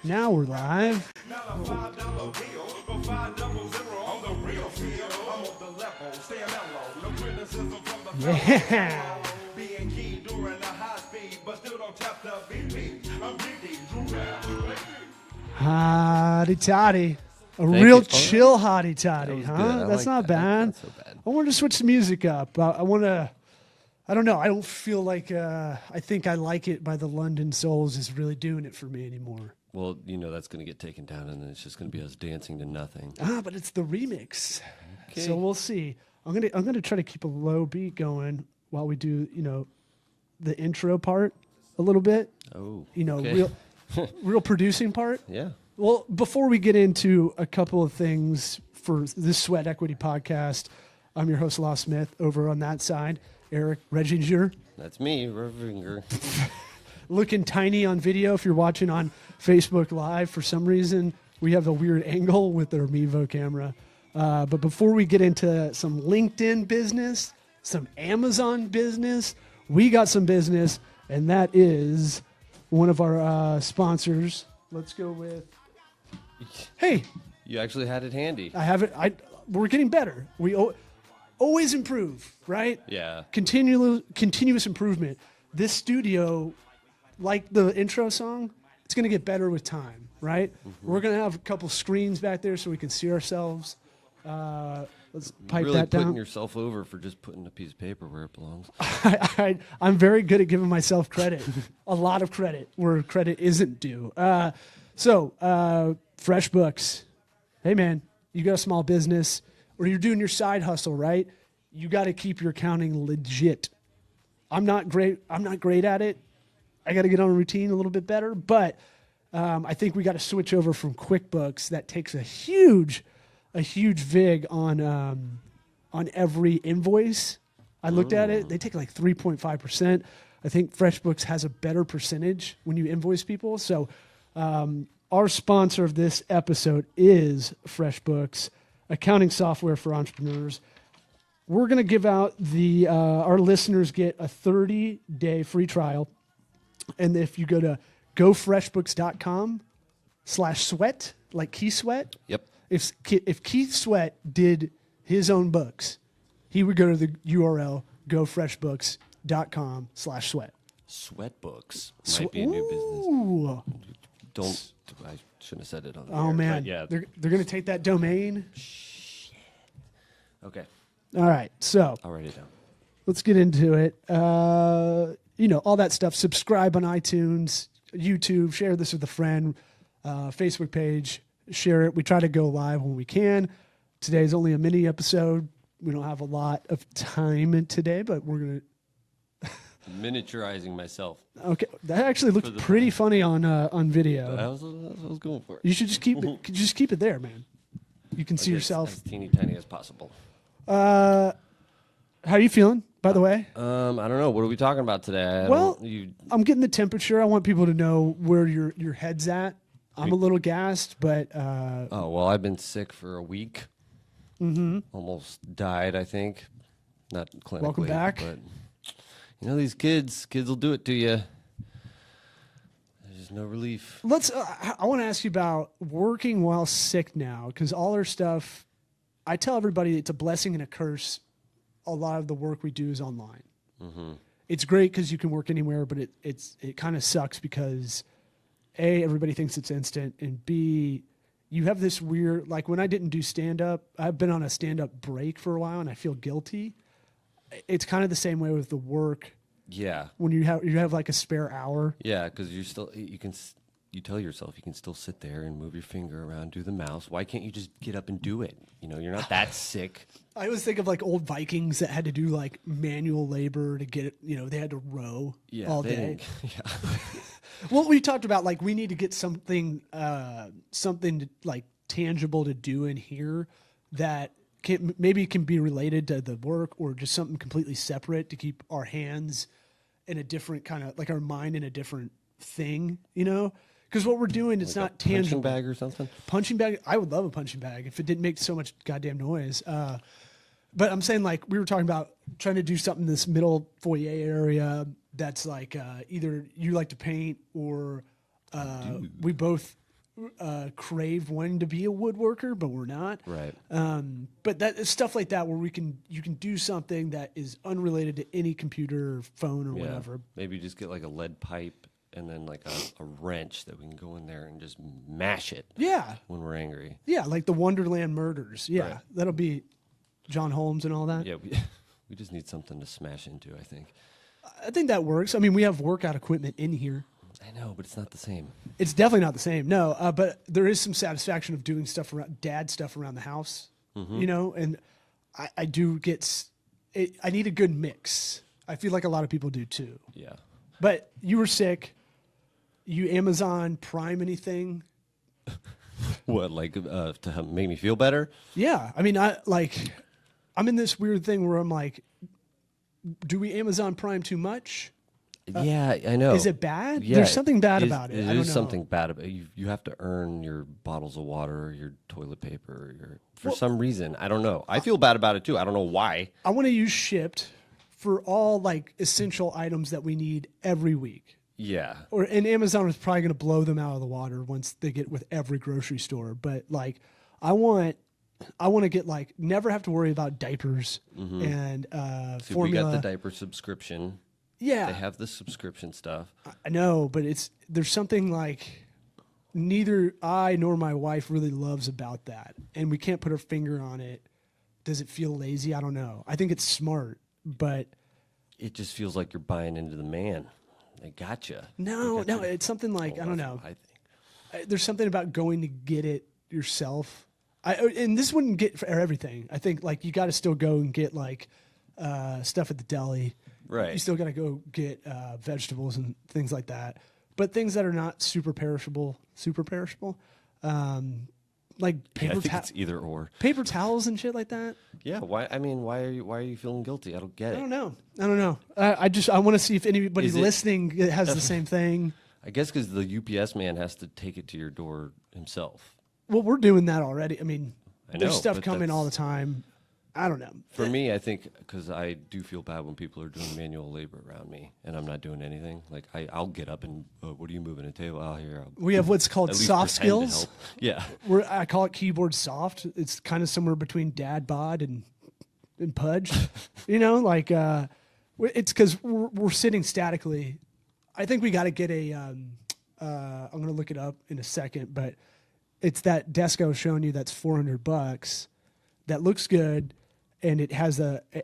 Now we're live. Yeah. Hotty toddy. Real chill hotty toddy, huh? That's not bad. Not so bad. I wanted to switch the music up. I don't know. I don't feel like I Think I Like It by the London Souls is really doing it for me anymore. Well, you know that's going to get taken down, and then it's just going to be us dancing to nothing. But it's the remix. Okay. So we'll see. I'm gonna try to keep a low beat going while we do, the intro part a little bit. Oh, Real real producing part. Yeah. Well, before we get into a couple of things for this Sweat Equity podcast, I'm your host, Law Smith. Over on that side, Eric Reginger. That's me, Revinger. Looking tiny on video if you're watching on Facebook Live. For some reason, we have a weird angle with our Mevo camera. But before we get into some LinkedIn business, some Amazon business, we got some business, and that is one of our sponsors. Let's go with... Hey, You actually had it handy. I have it. We're getting better. We always improve, right? Yeah. Continuous improvement. This studio, like the intro song, it's going to get better with time, right? Mm-hmm. We're going to have a couple screens back there so we can see ourselves. Let's pipe really that down. putting yourself over for just putting a piece of paper where it belongs. I'm very good at giving myself credit, a lot of credit where credit isn't due. FreshBooks. Hey, man, you got a small business or you're doing your side hustle, right? You got to keep your accounting legit. I'm not great at it. I got to get on a routine a little bit better, but I think we got to switch over from QuickBooks. That takes a huge vig on every invoice. I looked at it. They take like 3.5%. I think FreshBooks has a better percentage when you invoice people. So our sponsor of this episode is FreshBooks, accounting software for entrepreneurs. We're going to give out our listeners get a 30-day free trial. And if you go to gofreshbooks.com/sweat, like Keith Sweat. Yep. If Keith Sweat did his own books, he would go to the URL gofreshbooks.com/sweat. Sweatbooks might be a new business. Ooh. I shouldn't have said it on the Oh air, man, but yeah. they're going to take that domain. Okay. All right, so I'll write it down. let's get into it. All that stuff. Subscribe on iTunes, YouTube. Share this with a friend. Facebook page. Share it. We try to go live when we can. Today's only a mini episode. We don't have a lot of time today, but we're going to... Miniaturizing myself. Okay, that actually looked pretty funny on video. That was what I was going for. You should just keep it there, man. You can see yourself. As teeny tiny as possible. How are you feeling, by the way? I don't know. What are we talking about today? I'm getting the temperature. I want people to know where your head's at. I'm a little gassed, but... Oh, well, I've been sick for a week. Mm-hmm. Almost died, I think. Not clinically. Welcome back. But, these kids will do it to you. There's no relief. I want to ask you about working while sick now, because all our stuff, I tell everybody it's a blessing and a curse. A lot of the work we do is online. Mm-hmm. It's great because you can work anywhere, but it kind of sucks because A, everybody thinks it's instant, and B, you have this weird, like when I didn't do stand-up, I've been on a stand-up break for a while and I feel guilty. It's kind of the same way with the work. Yeah. When you have like a spare hour. Yeah, because you tell yourself you can still sit there and move your finger around, do the mouse. Why can't you just get up and do it? You're not that sick. I always think of like old Vikings that had to do like manual labor to get it. They had to row all day. Yeah. Well, we talked about like we need to get something like tangible to do in here that maybe can be related to the work or just something completely separate to keep our hands in a different kind of like our mind in a different thing, Because what we're doing, it's like not tangible. Punching bag or something? Punching bag. I would love a punching bag if it didn't make so much goddamn noise. But I'm saying like we were talking about trying to do something in this middle foyer area that's like either you like to paint or We both crave wanting to be a woodworker, but we're not. Right. But that stuff like that where you can do something that is unrelated to any computer or phone or whatever. Maybe just get like a lead pipe and then like a wrench that we can go in there and just mash it. Yeah. When we're angry. Yeah, like the Wonderland Murders. Yeah, Right. that'll be John Holmes and all that. Yeah, we just need something to smash into, I think. I think that works. I mean, we have workout equipment in here. I know, but it's not the same. It's definitely not the same. No, but there is some satisfaction of doing stuff around dad stuff around the house, you know, and I do get, I need a good mix. I feel like a lot of people do too. Yeah. But you were sick. You Amazon Prime anything? What, like to help make me feel better? Yeah. I mean, I'm in this weird thing where I'm like, do we Amazon Prime too much? Yeah, I know. Is it bad? Yeah, There's something bad about it. I don't There is know. something bad about it. You have to earn your bottles of water, your toilet paper, for some reason. I don't know. I feel bad about it too. I don't know why. I want to use Shipt for all like essential items that we need every week. Yeah. And Amazon is probably going to blow them out of the water once they get with every grocery store. But like, I want to get like never have to worry about diapers and See, formula. we got the diaper subscription. Yeah, They have the subscription stuff. I know, but there's something like neither I nor my wife really loves about that, and we can't put our finger on it. Does it feel lazy? I don't know. I think it's smart, but It just feels like you're buying into the man. They gotcha. no, They got you. it's something like I don't know. I think. There's something about going to get it yourself. And this wouldn't get for everything. I think like you got to still go and get like stuff at the deli. Right. You still got to go get vegetables and things like that. But things that are not super perishable, like Yeah, I think it's either or. paper towels and shit like that. Yeah. Why? I mean, why are you feeling guilty? I don't get I it. don't know. I want to see if anybody Is it- listening has the same thing. I guess because the UPS man has to take it to your door himself. Well, we're doing that already. I mean, I there's know, stuff but coming all the that's- time. I don't know. For me, I think because I do feel bad when people are doing manual labor around me and I'm not doing anything. Like I'll get up and what are you moving a table out here? I'll We have what's called at least soft pretend to skills. help. Yeah. I call it keyboard soft. It's kind of somewhere between dad bod and pudge. You know, like it's because we're sitting statically. I think we got to get a. I'm going to look it up in a second, but it's that desk I was showing you. That's $400. That looks good, and it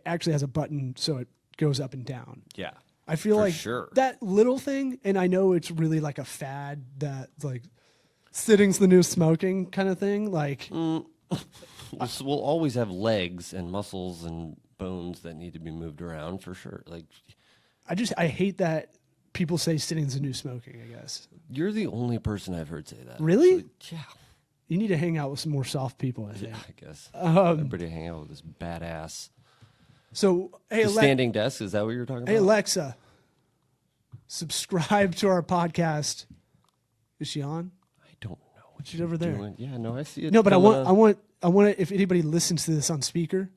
actually has a button so it goes up and down. Yeah. I feel For like sure. that little thing, and I know it's really like a fad that like sitting's the new smoking kind of thing. Like, We'll always have legs and muscles and bones that need to be moved around for sure. Like I hate that people say sitting's the new smoking, I guess. you're the only person I've heard say that. Really? actually. Yeah. You need to hang out with some more soft people, I think. Yeah, I guess. Everybody hang out with this badass. So, hey, The standing desk, is that what you're talking about? hey, Alexa, subscribe to our podcast. Is she on? I don't know what She's you're over there. doing. Yeah, no, I see it. No, but I coming want up. it if anybody listens to this on speaker.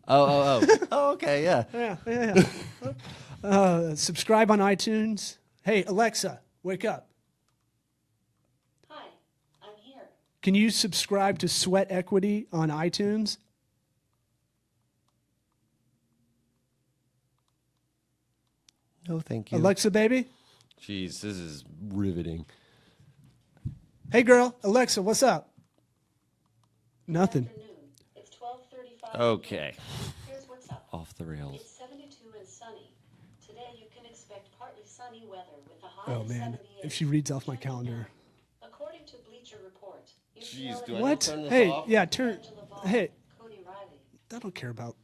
Oh. Oh, okay, yeah. Yeah. Subscribe on iTunes. Hey, Alexa, wake up. Hi, I'm here. Can you subscribe to Sweat Equity on iTunes? No, thank you. Alexa, baby. Jeez, this is riveting. Hey, girl. Alexa, what's up? Nothing. Afternoon. It's 12:35. Okay. Here's what's up. Off the rails. It's 72 and sunny. Today you can expect partly sunny weather with a high Oh, of man. 78. If she reads off my Checking calendar. out. According to Bleacher Report, Jeez, UCLA do I What? turn this Hey, off? yeah, turn. Angela Ball, Hey, Cody Riley. I don't care about.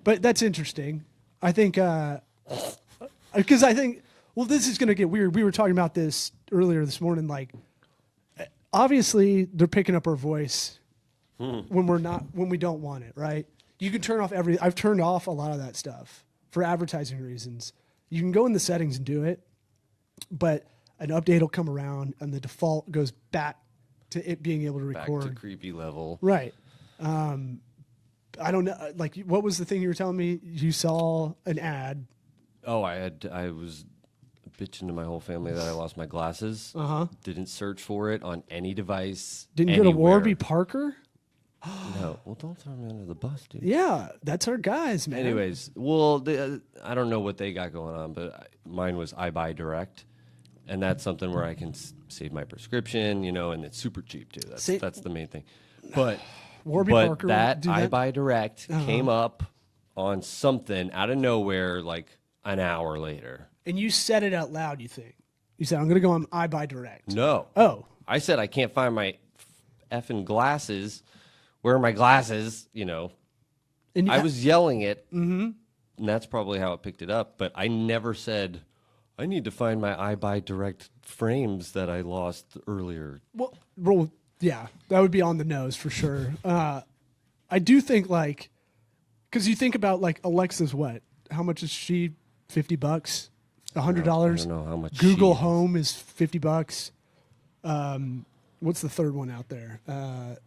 But that's interesting. I think, because I think, well, this is going to get weird. We were talking about this earlier this morning. Like, obviously, they're picking up our voice when we don't want it, right? You can turn off I've turned off a lot of that stuff for advertising reasons. You can go in the settings and do it, but an update will come around and the default goes back to it being able to Back record. to creepy level. Right. I don't know. Like, what was the thing you were telling me? You saw an ad. Oh, I was bitching to my whole family that I lost my glasses. Didn't search for it on any device. Didn't go to anywhere. Warby Parker? No. Well, don't throw me under the bus, dude. Yeah, that's our guys, man. Anyways, well, I don't know what they got going on, but mine was I Buy Direct, and that's something where I can save my prescription, and it's super cheap too. That's the main thing. But Warby Parker that do I that? Buy Direct came up on something out of nowhere, like an hour later. And you said it out loud, you think? You said, I'm going to go on I Buy Direct. No. Oh. I said I can't find my effing glasses. Where are my glasses? And I was yelling it, and that's probably how it picked it up. But I never said, I need to find my I Buy Direct frames that I lost earlier. Well, yeah, that would be on the nose for sure. I do think, because you think about, Alexa's what? How much is she? $50? $100? I don't know how much Google she is. Home is $50. What's the third one out there? I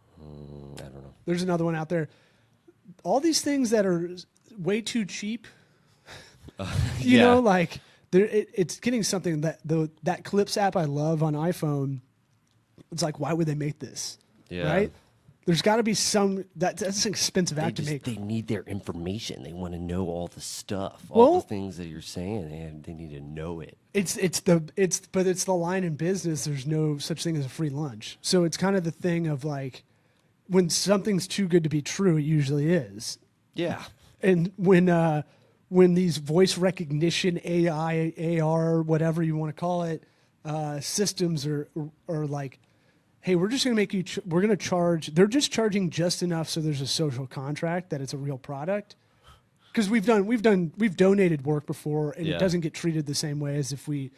don't know. There's another one out there. All these things that are way too cheap, it's getting something that Clips app I love on iPhone. It's like, why would they make this? Yeah. Right? There's got to be some that's an expensive app to make. They need their information. They want to know all the stuff, Well- all the things that you're saying, and they need to know it. It's the line in business. There's no such thing as a free lunch. So it's kind of the thing of when something's too good to be true, it usually is. Yeah. And when these voice recognition, AI, AR, whatever you want to call it, systems are like, hey, we're just going to make you. We're going to charge. They're just charging just enough so there's a social contract that it's a real product. Because we've donated work before, and Yeah. it doesn't get treated the same way as if we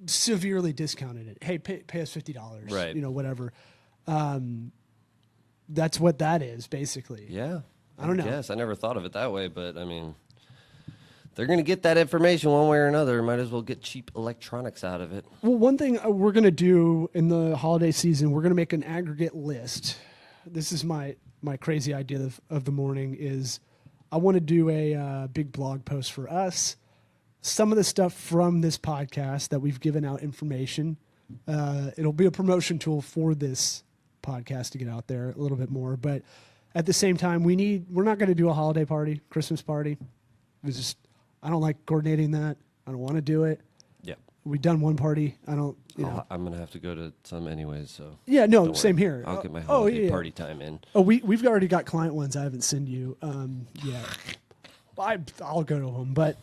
severely discounted it. Hey, pay us $50, Right. Whatever. That's what that is basically. Yeah. I don't know. Yes, I never thought of it that way, but I mean, they're going to get that information one way or another. Might as well get cheap electronics out of it. Well, one thing we're going to do in the holiday season, we're going to make an aggregate list. This is my crazy idea of the morning is I want to do a big blog post for us. Some of the stuff from this podcast that we've given out information. It'll be a promotion tool for this podcast to get out there a little bit more. But at the same time, we're not going to do a holiday party, Christmas party. I don't like coordinating that. I don't want to do it. Yeah. We've done one party. I don't, I'm going to have to go to some anyways, so. Yeah, no, don't same worry. here. I'll get my holiday party time in. Oh, we've already got client ones I haven't sent you. Yeah, I'll go to them. But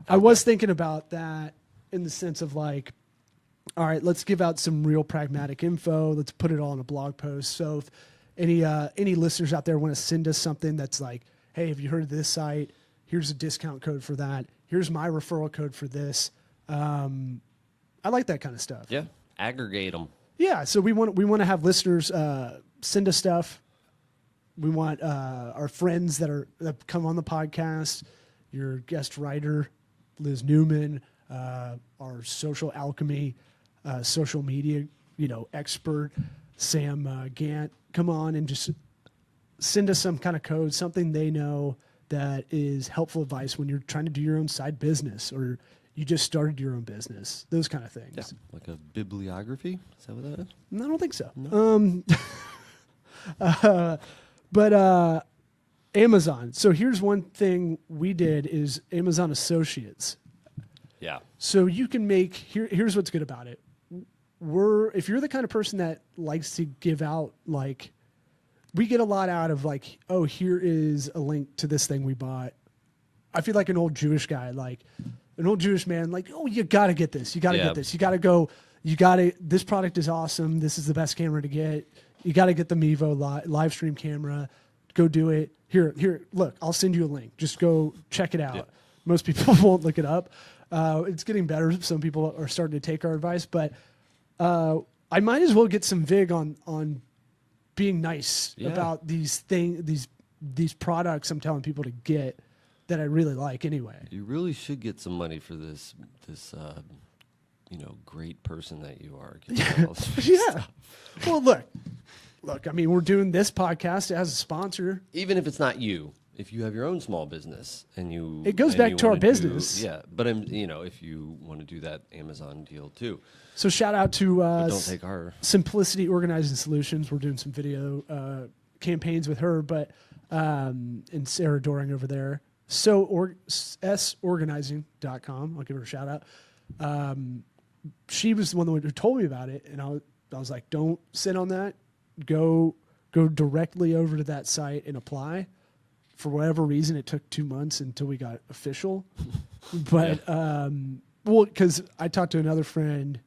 I was thinking about that in the sense of all right, let's give out some real pragmatic info. Let's put it all in a blog post. So if any listeners out there want to send us something that's like, hey, have you heard of this site? Here's a discount code for that. Here's my referral code for this. I like that kind of stuff. Yeah. Aggregate them. Yeah, so we want to have listeners send us stuff. We want our friends that come on the podcast, your guest writer, Liz Newman, our social alchemy, social media, expert, Sam Gant, come on and just send us some kind of code, something they know that is helpful advice when you're trying to do your own side business or you just started your own business, those kind of things. Yeah. Like a bibliography? Is that what that is? No, I don't think so. No. But Amazon. So here's one thing we did is Amazon Associates. Yeah. So you can make here's what's good about it. If you're the kind of person that likes to give out we get a lot out of oh, here is a link to this thing we bought. I feel like an old Jewish guy, an old Jewish man, oh, you got to get this. You got to get this. You got to go. This product is awesome. This is the best camera to get. You got to get the Mevo live stream camera. Go do it. Here, look, I'll send you a link. Just go check it out. Yeah. Most people won't look it up. It's getting better. Some people are starting to take our advice, but I might as well get some vig on being nice about these products I'm telling people to get that I really like anyway. You really should get some money for this great person that you are. Yeah. Well, look, I mean, we're doing this podcast as a sponsor. Even if it's not you, if you have your own small business and you It goes and back you to our wanna business. yeah, but if you want to do that Amazon deal too, So shout out to but don't take our Simplicity Organizing Solutions. We're doing some video campaigns with her, but and Sarah Doring over there. Sorganizing.com. I'll give her a shout out. She was the one who told me about it, and I was like, don't sit on that. Go directly over to that site and apply. For whatever reason, it took 2 months until we got official. But because I talked to another friend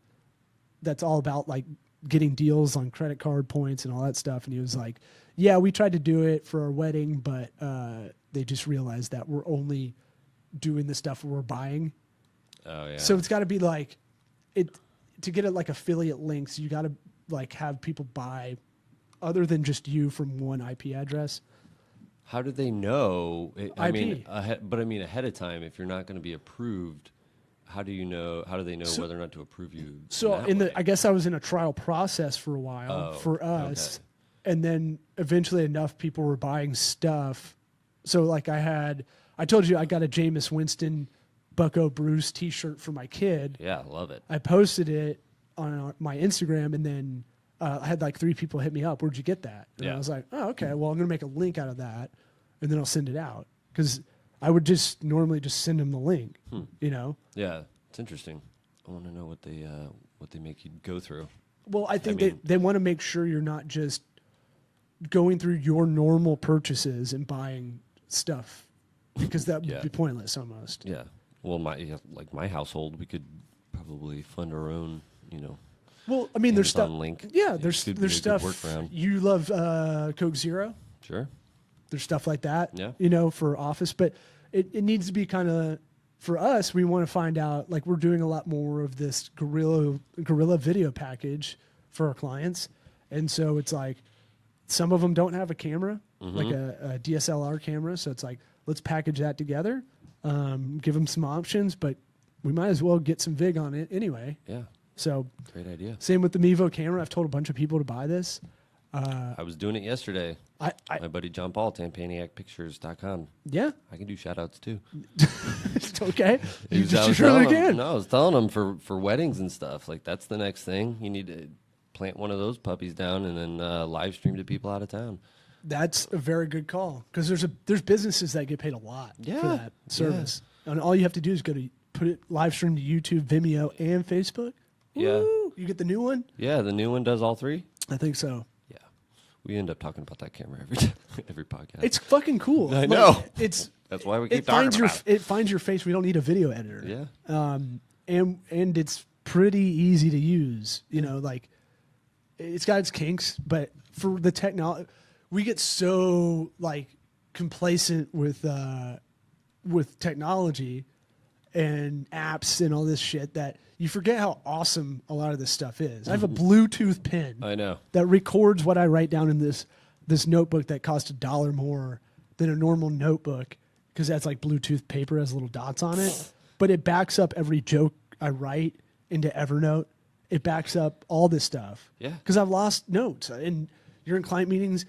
that's all about like getting deals on credit card points and all that stuff, and he was like, "Yeah, we tried to do it for our wedding, but they just realized that we're only doing the stuff we're buying. oh yeah. So it's got to be like it to get it like affiliate links. You got to like have people buy other than just you from one IP address." How do they know? I mean, IP. but I mean ahead of time. If you're not going to be approved, how do you know? How do they know whether or not to approve you? So that way? I guess I was in a trial process for a while for us, and then eventually enough people were buying stuff. So like I told you I got a Jameis Winston Bucko Bruce T-shirt for my kid. Yeah, love it. I posted it on my Instagram, and then I had like 3 people hit me up. Where'd you get that? And Yeah. I was like, oh, okay. Well, I'm gonna make a link out of that, and then I'll send it out because I would just normally just send them the link. You know. Yeah, it's interesting. I want to know what they make you go through. Well, I think mean- they want to make sure you're not just going through your normal purchases and buying stuff because that would Yeah. be pointless almost. Yeah. Well, my household, we could probably fund our own. Well, I mean, there's Amazon stuff. link. Yeah, It there's could be there's a good stuff. workaround. You love Coke Zero. Sure. There's stuff like that. Yeah. For office, but it needs to be kind of for us. We want to find out like we're doing a lot more of this guerrilla video package for our clients, and so it's like some of them don't have a camera, like a DSLR camera. So it's like let's package that together, give them some options, but we might as well get some vig on it anyway. Yeah. So Great idea. same with the Mevo camera. I've told a bunch of people to buy this. I was doing it yesterday. I My buddy John Paul, TampaniacPictures.com. yeah, I can do shout outs too. it's okay. He You was- I just was really telling him- can. No, I was telling him for weddings and stuff. Like that's the next thing. You need to plant one of those puppies down and then live stream to people out of town. That's a very good call because there's businesses that get paid a lot for Yeah, that service, and all you have to do is go to put it live stream to YouTube, Vimeo, and Facebook. Yeah. Woo! You get the new one. Yeah, the new one does all 3. I think so. Yeah, we end up talking about that camera every podcast. It's fucking cool. I know. It's That's why we keep it talking finds about it finds your face. We don't need a video editor. Yeah. And it's pretty easy to use. Like it's got its kinks, but for the technology, we get so like complacent with technology and apps and all this shit that you forget how awesome a lot of this stuff is. I have a Bluetooth pen I know. that records what I write down in this notebook that costs $1 more than a normal notebook because that's like Bluetooth paper has little dots on it. But it backs up every joke I write into Evernote. It backs up all this stuff. Yeah. Because I've lost notes. And you're in client meetings.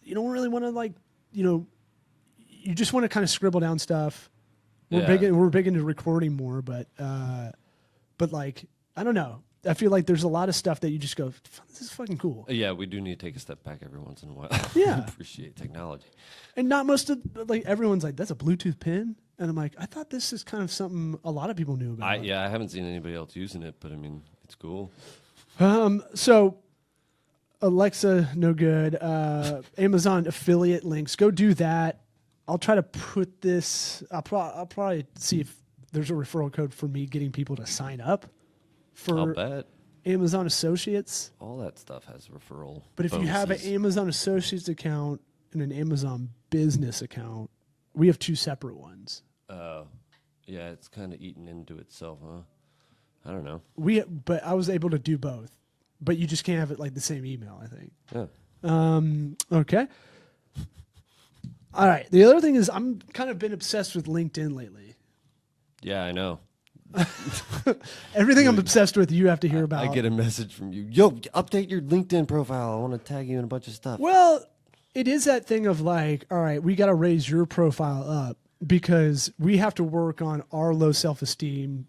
You don't really want to you just want to kind of scribble down stuff. We're Yeah. big into recording more, but like I don't know. I feel like there's a lot of stuff that you just go, this is fucking cool. Yeah, we do need to take a step back every once in a while. Yeah. Appreciate technology. And not most of like everyone's like, that's a Bluetooth pin, and I'm like, I thought this is kind of something a lot of people knew about. I haven't seen anybody else using it, but I mean, it's cool. So Alexa, no good. Amazon affiliate links, go do that. I'll try to put this. I'll probably see if there's a referral code for me getting people to sign up I'll for bet Amazon Associates. all that stuff has referral. But if you have an bonuses. Amazon Associates account and an Amazon Business account, we have 2 separate ones. Yeah, it's kind of eaten into itself, huh? I don't know. But I was able to do both. But you just can't have it like the same email, I think. Yeah. Okay. All right. The other thing is I'm kind of been obsessed with LinkedIn lately. Yeah, I know. Everything I'm obsessed with, you have to hear about. I get a message from you. Yo, update your LinkedIn profile. I want to tag you in a bunch of stuff. Well, It is that thing of like, all right, we got to raise your profile up because we have to work on our low self-esteem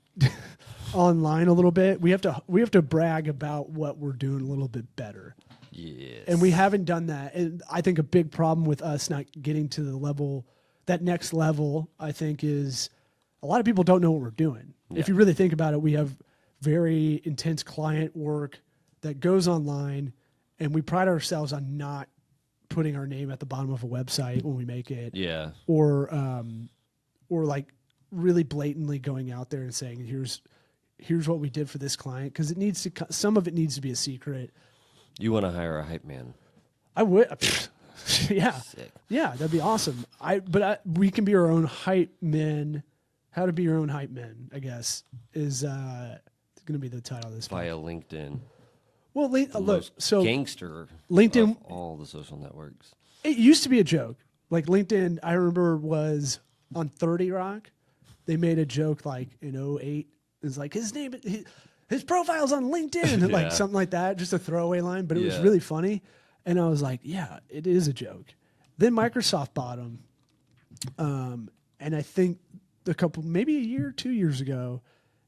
online a little bit. We have to brag about what we're doing a little bit better. Yes. And we haven't done that. And I think a big problem with us not getting to the level, that next level, I think is a lot of people don't know what we're doing. Yeah. If you really think about it, we have very intense client work that goes online, and we pride ourselves on not putting our name at the bottom of a website when we make it. Yeah. Or like really blatantly going out there and saying, here's what we did for this client. Cause some of it needs to be a secret. You want to hire a hype man? I would. Yeah. Sick. Yeah. That'd be awesome. We can be our own hype men. How to be your own hype men, I guess, is going to be the title of this. Via LinkedIn. Well, look, Most so gangster LinkedIn, of all the social networks. it used to be a joke. Like LinkedIn, I remember was on 30 Rock. They made a joke like in 2008. It's like his profile's on LinkedIn, Yeah. like something like that, just a throwaway line, but it was Yeah. really funny. And I was like, yeah, it is a joke. Then Microsoft bought them. And I think maybe a year, 2 years ago,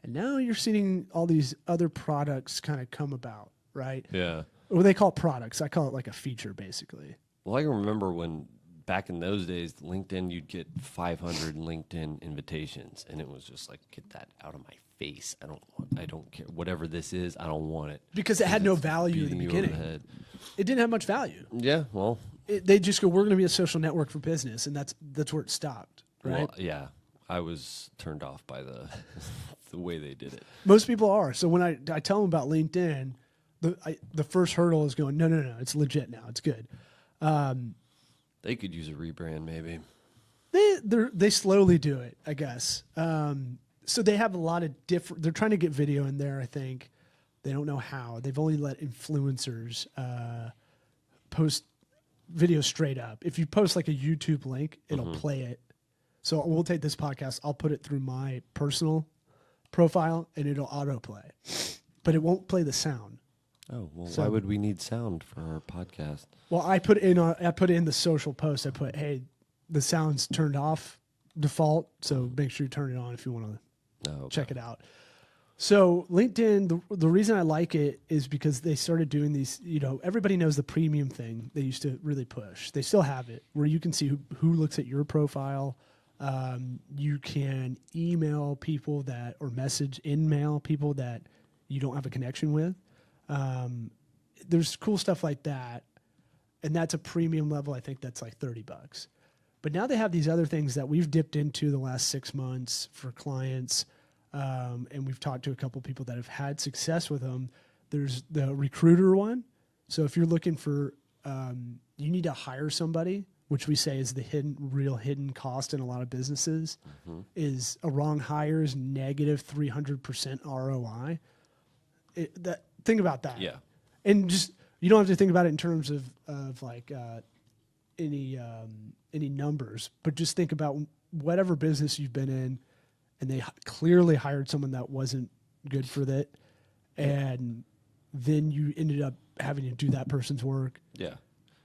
and now you're seeing all these other products kind of come about, right? Yeah. Well, they call it products. I call it like a feature, basically. Well, I can remember when back in those days, LinkedIn, you'd get 500 LinkedIn invitations, and it was just like, get that out of my face. I don't care. Whatever this is, I don't want it. Because it had no value in the Beating you over beginning. head. It didn't have much value. Yeah, well, They just go, we're going to be a social network for business, and that's where it stopped, right? well, yeah. I was turned off by the the way they did it. Most people are. So when I tell them about LinkedIn, the first hurdle is going, no, it's legit now. It's good. They could use a rebrand, maybe. They slowly do it, I guess. So they have a lot of different. They're trying to get video in there. I think they don't know how. They've only let influencers post video straight up. If you post like a YouTube link, it'll play it. So we'll take this podcast. I'll put it through my personal profile, and it'll autoplay, but it won't play the sound. Oh, well, So- why would we need sound for our podcast? Well, I put in the social post. I put, hey, the sound's turned off default, so make sure you turn it on if you want to No, check it out. So LinkedIn, the reason I like it is because they started doing these, everybody knows the premium thing they used to really push. They still have it where you can see who looks at your profile. You can email people or in-mail people that you don't have a connection with. There's cool stuff like that. And that's a premium level. I think that's like $30. But now they have these other things that we've dipped into the last 6 months for clients. And we've talked to a couple people that have had success with them. There's the recruiter one. So if you're looking for, you need to hire somebody, which we say is the real hidden cost in a lot of businesses, is a wrong hire is negative 300% ROI. Think about that. Yeah. And just, you don't have to think about it in terms of like any numbers, but just think about whatever business you've been in, and they clearly hired someone that wasn't good for that, and then you ended up having to do that person's work. Yeah.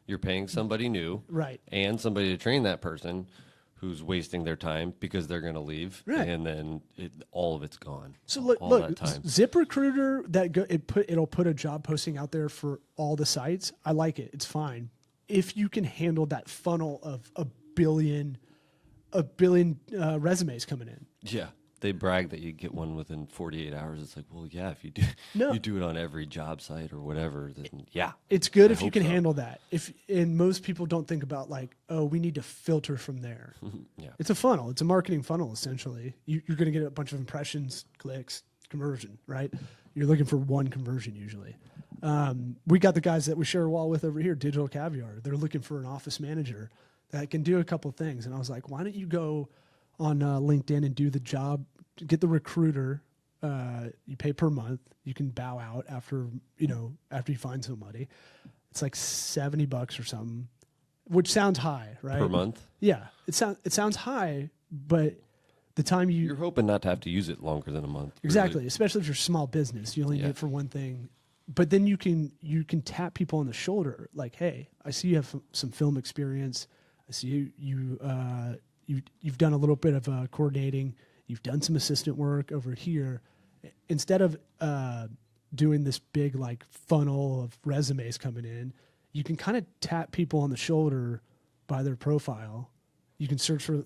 You're paying somebody new. Right. And somebody to train that person who's wasting their time because they're going to leave. Right. And then all of it's gone. So look, all that time. ZipRecruiter, it'll put a job posting out there for all the sites. I like it. It's fine. If you can handle that funnel of a billion resumes coming in. Yeah. They brag that you get one within 48 hours. It's like, well, yeah, if you do it on every job site or whatever, then yeah. It's good I if you hope can so. handle that. And most people don't think about like, oh, we need to filter from there. Yeah. It's a funnel. It's a marketing funnel, essentially. You're going to get a bunch of impressions, clicks, conversion, right? You're looking for one conversion usually. We got the guys that we share a wall with over here, Digital Caviar. They're looking for an office manager that can do a couple things. And I was like, why don't you go on LinkedIn and do the job, get the recruiter. You pay per month. You can bow out after you find somebody. It's like $70 or something, which sounds high, right? Per month? Yeah, it sounds high, but the time You're hoping not to have to use it longer than a month. exactly, Really. especially if you're a small business, you only need Yeah. it for one thing. but then you can tap people on the shoulder, like, hey, I see you have some film experience. I see you've done a little bit of coordinating. You've done some assistant work over here. Instead of doing this big like funnel of resumes coming in, you can kind of tap people on the shoulder by their profile. You can search for,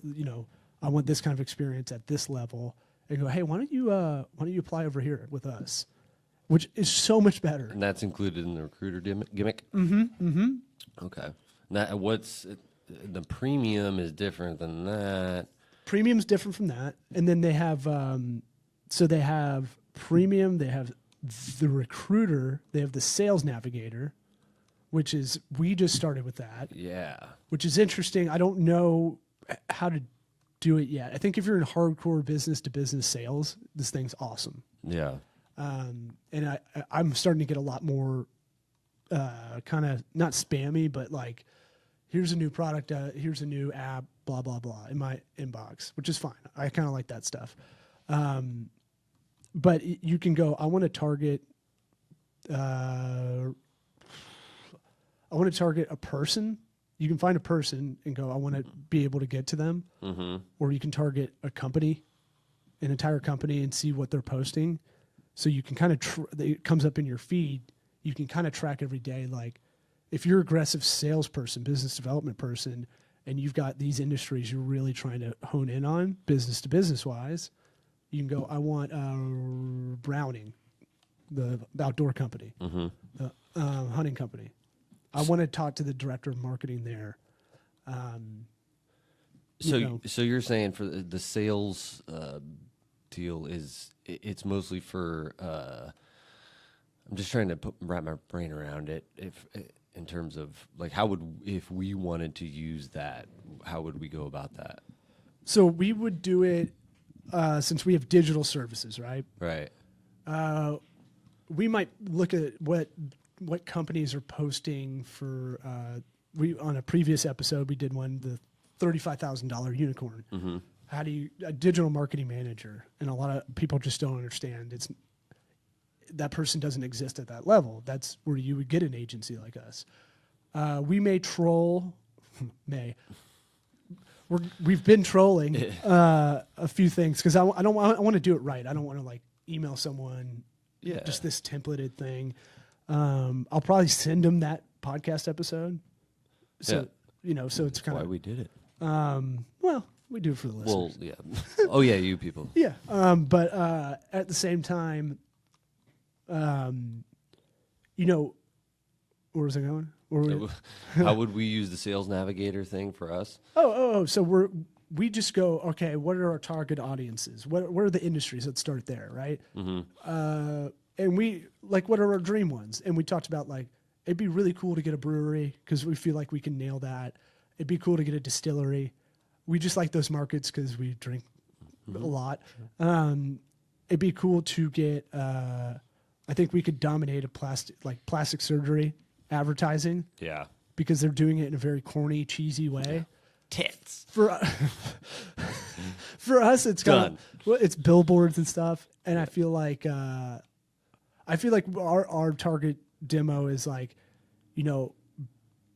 I want this kind of experience at this level, and go, hey, why don't you apply over here with us, which is so much better. And that's included in the recruiter gimmick. Mm-hmm. Okay. Now, what's the premium is different than that. Premium's different from that, and then they have they have premium. They have the recruiter. They have the sales navigator, which is we just started with that. Yeah. Which is interesting. I don't know how to do it yet. I think if you're in hardcore business to business sales, this thing's awesome. Yeah. And I'm starting to get a lot more kind of not spammy, but like, here's a new product, here's a new app, blah, blah, blah, in my inbox, which is fine. I kind of like that stuff. But you can go, I want to target a person. You can find a person and go, I want to be able to get to them. Mm-hmm. Or you can target a company, an entire company, and see what they're posting. So you can kind of, it comes up in your feed. You can kind of track every day. Like if you're an aggressive salesperson, business development person, and you've got these industries you're really trying to hone in on business to business wise, you can go, I want Browning, the outdoor company, the hunting company. I want to talk to the director of marketing there. So you're saying for the sales deal it's mostly for. I'm just trying to wrap my brain around it. If in terms of like if we wanted to use that, how would we go about that? So we would do it since we have digital services, right? Right. We might look at what companies are posting for. We on a previous episode we did one, the $35,000 unicorn. Mm-hmm. How do you a digital marketing manager? And a lot of people just don't understand. That person doesn't exist at that level. That's where you would get an agency like us. We may troll. We've been trolling a few things because I want to do it right. I don't want to like email someone just this templated thing. I'll probably send them that podcast episode. So so it's kind of why we did it. Well, we do it for the listeners. Well, yeah. Oh yeah, you people. Yeah. But at the same time, where was I going? How would we use the sales navigator thing for us? So we just go, okay, what are our target audiences? What are the industries? Let's start there, right? Mm-hmm. And we like, what are our dream ones? And we talked about like, it'd be really cool to get a brewery because we feel like we can nail that. It'd be cool to get a distillery. We just like those markets because we drink a lot. It'd be cool to get, I think we could dominate plastic surgery advertising. Yeah. Because they're doing it in a very corny, cheesy way. Yeah. Tits. For us, it's it's billboards and stuff. And I feel like our target demo is like,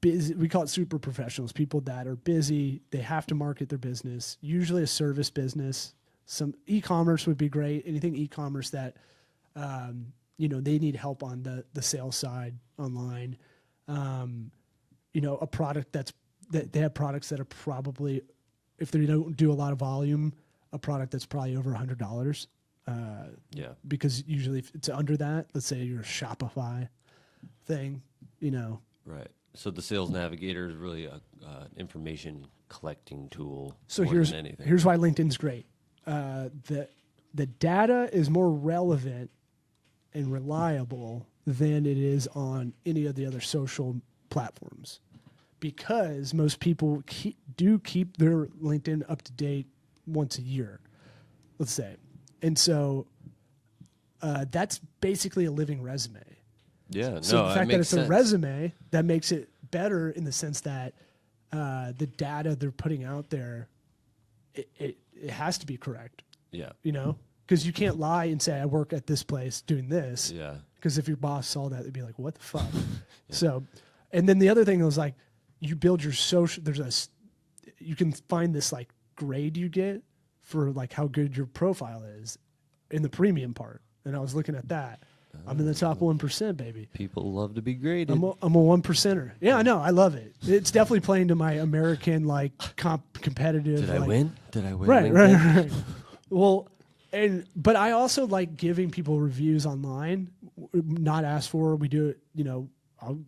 busy. We call it super professionals, people that are busy. They have to market their business, usually a service business. Some e-commerce would be great. Anything e-commerce that, they need help on the sales side online. A product that they have products that are probably, if they don't do a lot of volume, a product that's probably over $100. Because usually if it's under that, let's say you're a Shopify thing, Right. So the sales navigator is really an information collecting tool. So here's why LinkedIn's great. The data is more relevant and reliable than it is on any of the other social platforms, because most people keep their LinkedIn up to date once a year, let's say, and so that's basically a living resume. Yeah, so the fact that it's sense. a resume, that makes it better in the sense that the data they're putting out there, it has to be correct. Yeah. Because you can't lie and say I work at this place doing this. Yeah. because if your boss saw that, they'd be like, what the fuck? So, and then the other thing was like, you build your social, you can find this like grade you get for like how good your profile is in the premium part. And I was looking at that. I'm in the top 1%, baby. People love to be graded. I'm a 1%er. Yeah, I know. I love it. It's definitely playing to my American like competitive. Did I like, win? Did I win? Right. Well, but I also like giving people reviews online, not asked for. We do it, I'll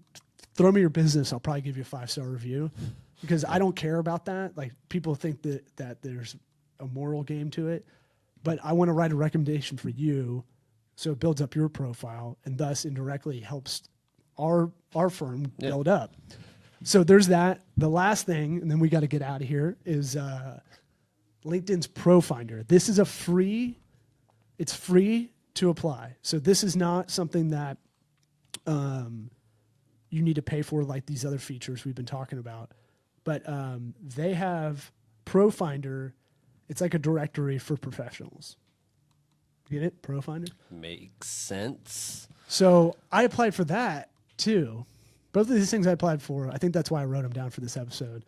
throw me your business. I'll probably give you a 5-star review because I don't care about that. Like people think that there's a moral game to it, but I want to write a recommendation for you. So it builds up your profile and thus indirectly helps our firm build up. So there's that. The last thing, and then we got to get out of here, is LinkedIn's Pro Finder. This is it's free to apply. So this is not something that you need to pay for like these other features we've been talking about. But they have Pro Finder. It's like a directory for professionals. Get it? Pro Finder? Makes sense. So I applied for that too. Both of these things I applied for, I think that's why I wrote them down for this episode,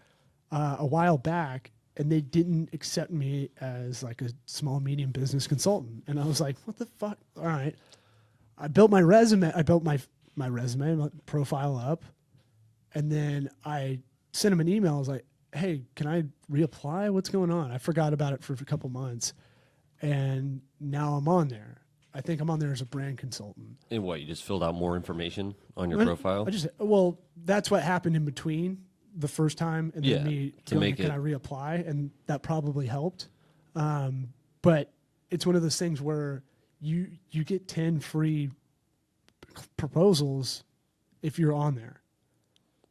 a while back, and they didn't accept me as like a small, medium business consultant. And I was like, what the fuck? All right. I built my resume. I built my resume, my profile up, and then I sent them an email. I was like, hey, can I reapply? What's going on? I forgot about it for a couple months. And now I'm on there. I think I'm on there as a brand consultant. And what, you just filled out more information on your profile? That's what happened in between the first time and then me going, can I reapply? And that probably helped. But it's one of those things where you get 10 free proposals if you're on there.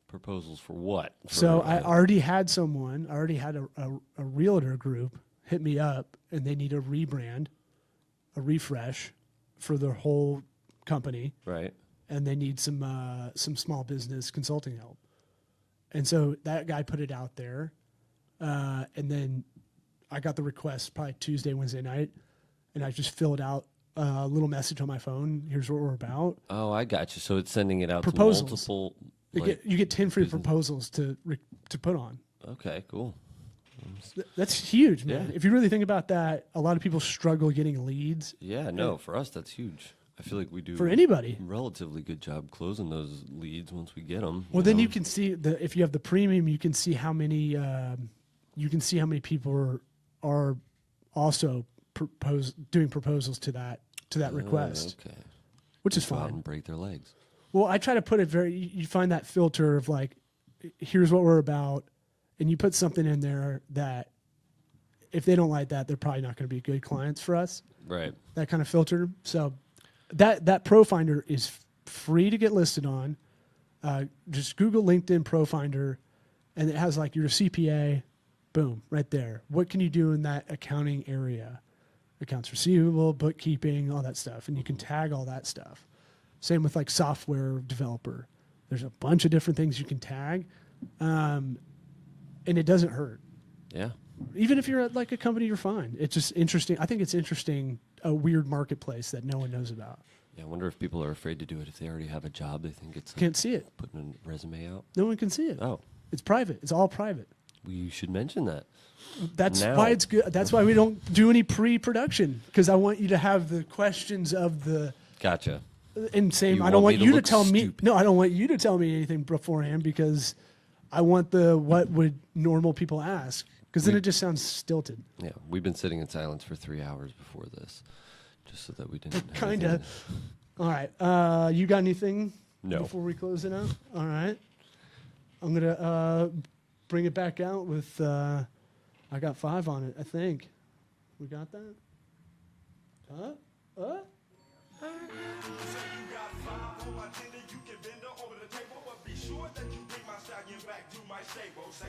Proposals for what? I already had a realtor group hit me up and they need a rebrand, a refresh for their whole company. Right. And they need some small business consulting help. And so that guy put it out there. And then I got the request probably Tuesday, Wednesday night. And I just filled out a little message on my phone. Here's what we're about. Oh, I got you. So it's sending it out proposals. to multiple. You get 10 free proposals to put on. Okay, cool. That's huge, man. Yeah. If you really think about that, a lot of people struggle getting leads. Yeah, no, for us that's huge. I feel like we do for anybody a relatively good job closing those leads once we get them. Well, then you can see if you have the premium, you can see how many people are also doing proposals to that request. Okay, which is go out fine. and break their legs. Well, I try to put it you find that filter of like, here's what we're about. And you put something in there that if they don't like that, they're probably not going to be good clients for us. Right. That kind of filter. So that Pro Finder is free to get listed on. Just Google LinkedIn Pro Finder, and it has like your CPA, boom, right there. What can you do in that accounting area? Accounts receivable, bookkeeping, all that stuff. And you can tag all that stuff. Same with like software developer. There's a bunch of different things you can tag. And it doesn't hurt. Yeah. Even if you're at like a company, you're fine. It's just interesting. I think it's interesting, a weird marketplace that no one knows about. Yeah, I wonder if people are afraid to do it if they already have a job. They think it's Can't see it. Putting a resume out. No one can see it. Oh. It's private. It's all private. We should mention that. That's now. why it's good. That's why we don't do any pre-production, because I want you to have the questions of the. Gotcha. And same, You I don't want want me to you to look tell me. stupid. No, I don't want you to tell me anything beforehand, because I want what would normal people ask, because then it just sounds stilted. Yeah, we've been sitting in silence for 3 hours before this, just so that we didn't. have Kind of. anything All right. You got anything No. before we close it out? All right. I'm going to bring it back out with, I got 5 on it, I think. We got that? Huh? Say you got 5 on my tender, you can bend her over the table, but be sure that you bring my stallion back to my stable. Say